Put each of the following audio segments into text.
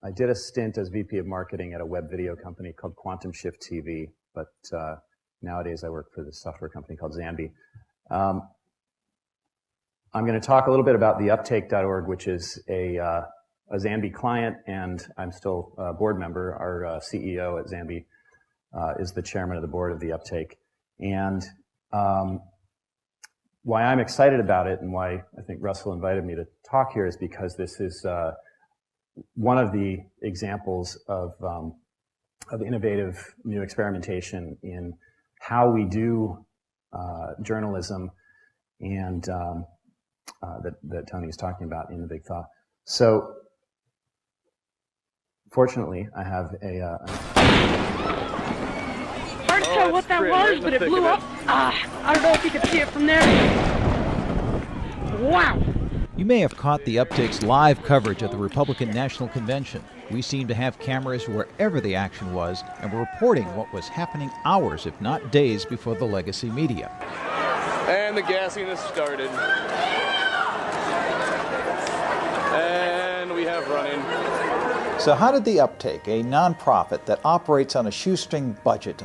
I did a stint as VP of marketing at a web video company called Quantum Shift TV, but nowadays I work for this software company called Zambi. I'm going to talk a little bit about the Uptake.org, which is a Zambi client, and I'm still a board member. Our CEO at Zambi is the chairman of the board of the Uptake. And why I'm excited about it and why I think Russell invited me to talk here is because this is one of the examples of innovative new experimentation in how we do journalism and that Tony is talking about in the Big Thaw. So, fortunately, I have a... Hard to tell what that was, but it blew up. I don't know if you can see it from there. Wow! You may have caught the Uptake's live coverage at the Republican National Convention. We seemed to have cameras wherever the action was, and were reporting what was happening hours, if not days, before the legacy media. And the gassing has started. And we have running. So how did the Uptake, a nonprofit that operates on a shoestring budget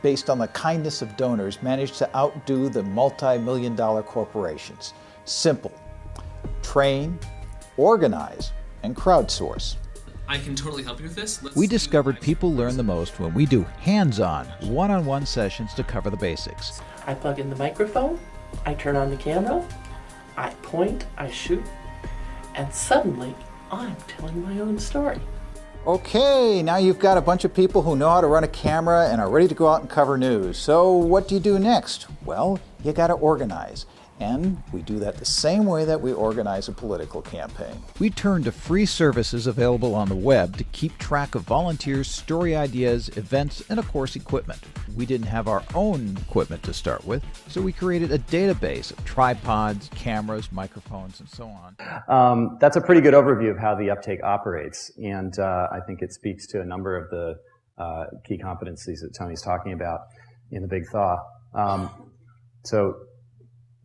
based on the kindness of donors, manage to outdo the multi-million-dollar corporations? Simple. Train, organize, and crowdsource. I can totally help you with this. We discovered people learn the most when we do hands-on, one-on-one sessions to cover the basics. I plug in the microphone, I turn on the camera, I point, I shoot, and suddenly I'm telling my own story. Okay, now you've got a bunch of people who know how to run a camera and are ready to go out and cover news. So what do you do next? Well, you got to organize. And we do that the same way that we organize a political campaign. We turn to free services available on the web to keep track of volunteers, story ideas, events, and of course equipment. We didn't have our own equipment to start with, so we created a database of tripods, cameras, microphones, and so on. That's a pretty good overview of how the Uptake operates, and I think it speaks to a number of the key competencies that Tony's talking about in the Big Thaw. So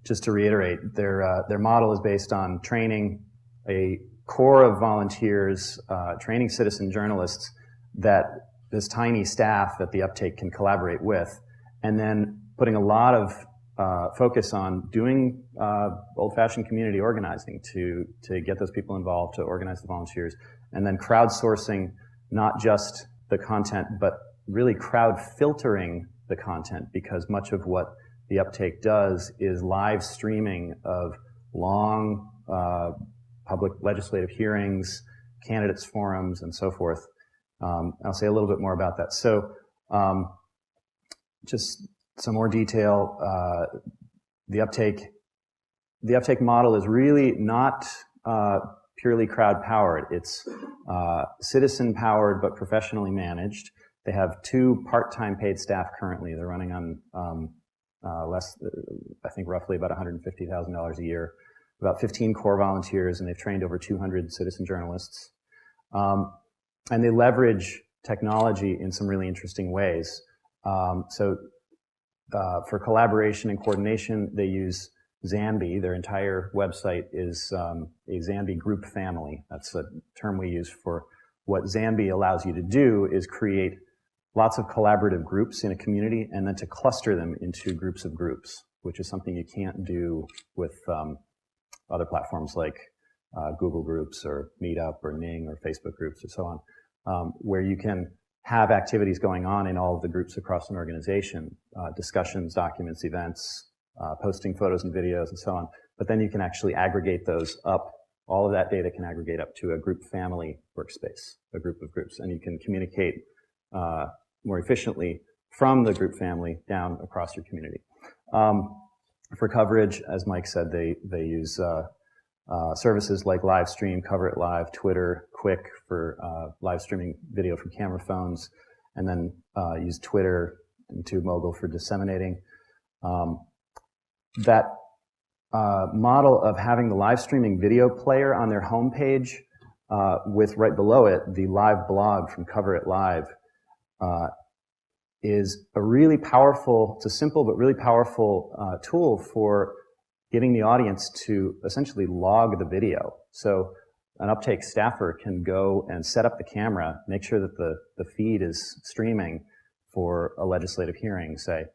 just to reiterate, their model is based on training a core of volunteers, training citizen journalists that this tiny staff that the Uptake can collaborate with, and then putting a lot of focus on doing old-fashioned community organizing to get those people involved, to organize the volunteers, and then crowdsourcing not just the content, but really crowd filtering the content, because much of what the Uptake does is live streaming of long public legislative hearings, candidates forums, and so forth. I'll say a little bit more about that. So just some more detail. The Uptake model is really not purely crowd-powered. It's citizen-powered but professionally managed. They have 2 part-time paid staff currently. They're running on I think roughly about $150,000 a year, about 15 core volunteers, and they've trained over 200 citizen journalists. And they leverage technology in some really interesting ways. For collaboration and coordination, they use Zambi. Their entire website is a Zambi group family. That's a term we use for what Zambi allows you to do, is create lots of collaborative groups in a community and then to cluster them into groups of groups, which is something you can't do with other platforms like Google Groups or Meetup or Ning or Facebook groups or so on, where you can have activities going on in all of the groups across an organization, discussions, documents, events, posting photos and videos and so on. But then you can actually aggregate those up. All of that data can aggregate up to a group family workspace, a group of groups, and you can communicate more efficiently from the group family down across your community. For coverage, as Mike said, they use services like Livestream, Cover It Live, Twitter, Quick for live streaming video from camera phones, and then use Twitter and TubeMogul for disseminating. That model of having the live streaming video player on their homepage with right below it the live blog from Cover It Live is a really powerful, it's a simple but really powerful tool for getting the audience to essentially log the video. So an Uptake staffer can go and set up the camera, make sure that the feed is streaming for a legislative hearing, say,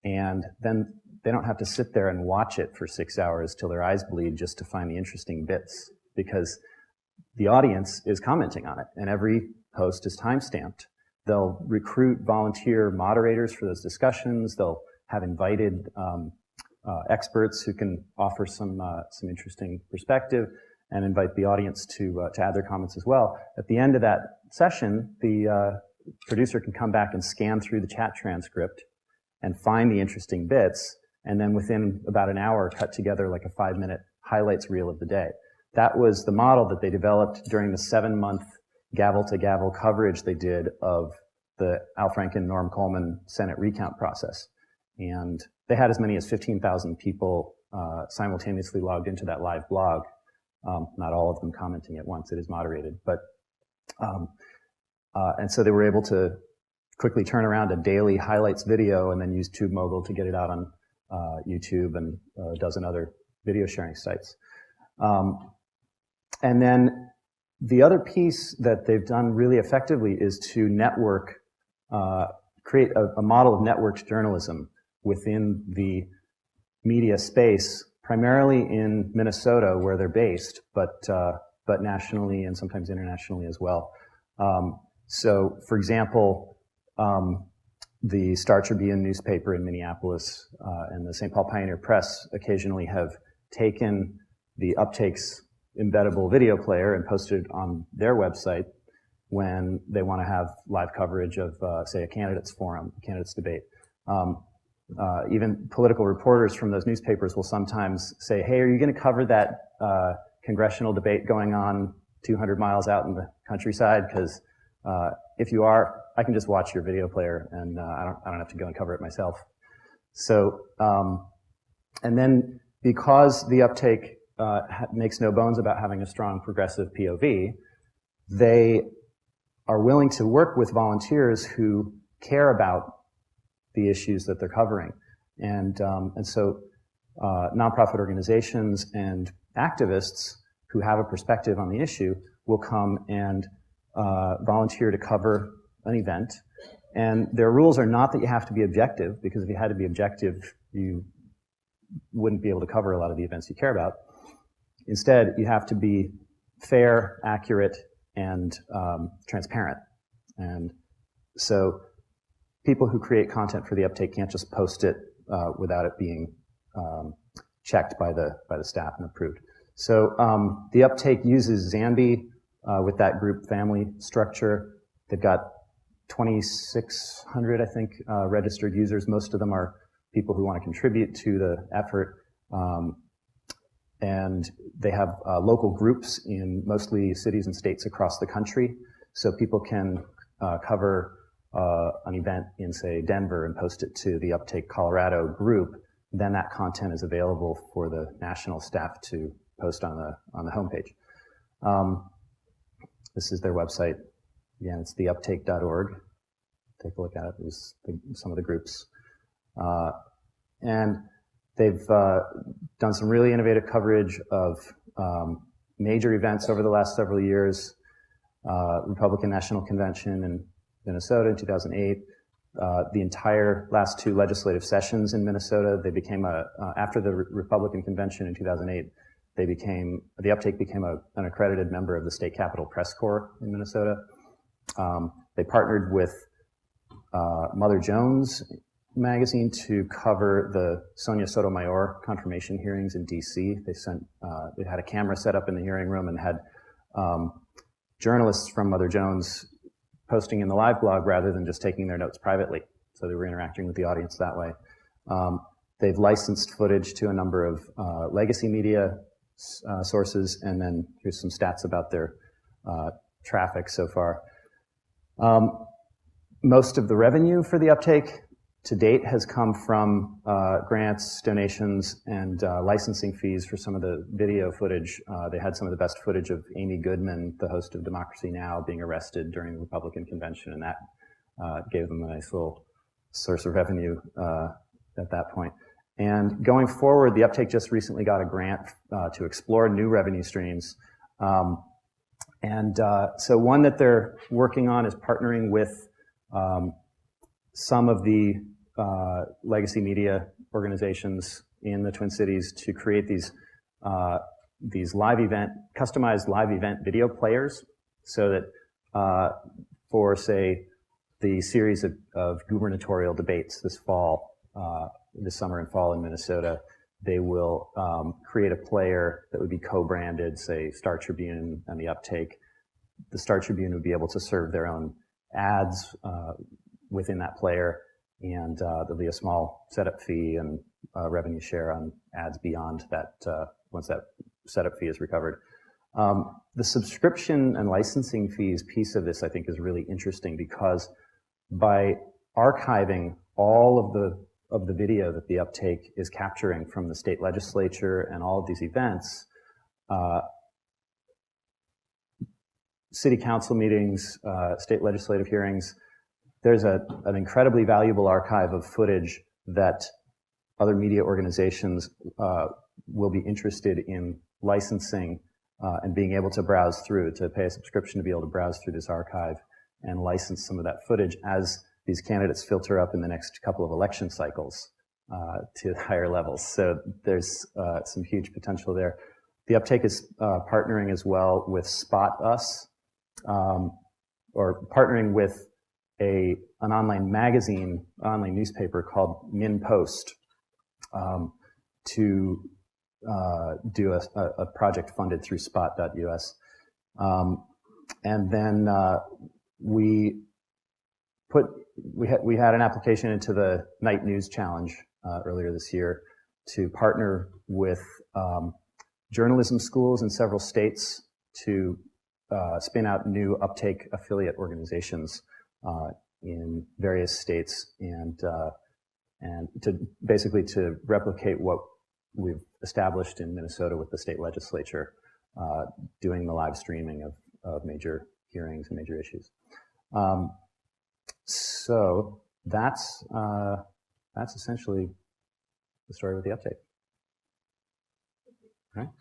and then they don't have to sit there and watch it for 6 hours till their eyes bleed just to find the interesting bits, because the audience is commenting on it, and every post is time-stamped. They'll recruit volunteer moderators for those discussions. They'll have invited experts who can offer some interesting perspective, and invite the audience to add their comments as well. At the end of that session, the producer can come back and scan through the chat transcript and find the interesting bits, and then within about an hour cut together like a 5-minute highlights reel of the day. That was the model that they developed during the 7-month gavel-to-gavel coverage they did of the Al Franken, Norm Coleman Senate recount process. And they had as many as 15,000 people simultaneously logged into that live blog. Not all of them commenting at once, it is moderated. But and so they were able to quickly turn around a daily highlights video and then use TubeMogul to get it out on YouTube and a dozen other video sharing sites. And then the other piece that they've done really effectively is to network, create a model of networked journalism within the media space, primarily in Minnesota where they're based, but nationally and sometimes internationally as well. So, for example, the Star Tribune newspaper in Minneapolis and the St. Paul Pioneer Press occasionally have taken the Uptake's embeddable video player and posted it on their website when they want to have live coverage of, say, a candidates forum, a candidates debate. Even political reporters from those newspapers will sometimes say, hey, are you going to cover that congressional debate going on 200 miles out in the countryside? Because if you are, I can just watch your video player and I don't have to go and cover it myself. So, and then because the Uptake makes no bones about having a strong progressive POV, they are willing to work with volunteers who care about the issues that they're covering. And so nonprofit organizations and activists who have a perspective on the issue will come and volunteer to cover an event. And their rules are not that you have to be objective, because if you had to be objective, you wouldn't be able to cover a lot of the events you care about. Instead, you have to be fair, accurate, and transparent. And so people who create content for the Uptake can't just post it without it being checked by the staff and approved. So the Uptake uses Zanby with that group family structure. They've got 2,600, I think, registered users. Most of them are people who want to contribute to the effort. And they have local groups in mostly cities and states across the country. So people can cover an event in, say, Denver and post it to the Uptake Colorado group. Then that content is available for the national staff to post on the homepage. This is their website. Again, it's theuptake.org. Take a look at it. There's some of the groups. And they've done some really innovative coverage of major events over the last several years. Republican National Convention in Minnesota in 2008. The entire last 2 legislative sessions in Minnesota, they became after the Republican Convention in 2008, the Uptake became an accredited member of the State Capitol Press Corps in Minnesota. They partnered with Mother Jones magazine to cover the Sonia Sotomayor confirmation hearings in DC. They had a camera set up in the hearing room and had journalists from Mother Jones posting in the live blog rather than just taking their notes privately. So they were interacting with the audience that way. They've licensed footage to a number of legacy media sources, and then here's some stats about their traffic so far. Most of the revenue for the Uptake to date has come from grants, donations, and licensing fees for some of the video footage. They had some of the best footage of Amy Goodman, the host of Democracy Now!, being arrested during the Republican convention, and that gave them a nice little source of revenue at that point. And going forward, the Uptake just recently got a grant to explore new revenue streams. And so one that they're working on is partnering with some of the legacy media organizations in the Twin Cities to create these customized live event video players, so that for, say, the series of gubernatorial debates this summer and fall in Minnesota, they will create a player that would be co-branded, say, Star Tribune and the Uptake. The Star Tribune would be able to serve their own ads within that player, and there'll be a small setup fee and revenue share on ads beyond that once that setup fee is recovered. The subscription and licensing fees piece of this, I think, is really interesting, because by archiving all of the video that the Uptake is capturing from the state legislature and all of these events, city council meetings, state legislative hearings, there's an incredibly valuable archive of footage that other media organizations will be interested in licensing and being able to browse through, to pay a subscription to be able to browse through this archive and license some of that footage as these candidates filter up in the next couple of election cycles to higher levels. So there's some huge potential there. The Uptake is partnering as well with Spot Us, or partnering with an online magazine, online newspaper called Min Post, to do a project funded through spot.us. And then we had an application into the Night News Challenge earlier this year to partner with journalism schools in several states to spin out new Uptake affiliate organizations in various states, and to basically to replicate what we've established in Minnesota with the state legislature, doing the live streaming of major hearings and major issues. So that's essentially the story with the Uptake. All right.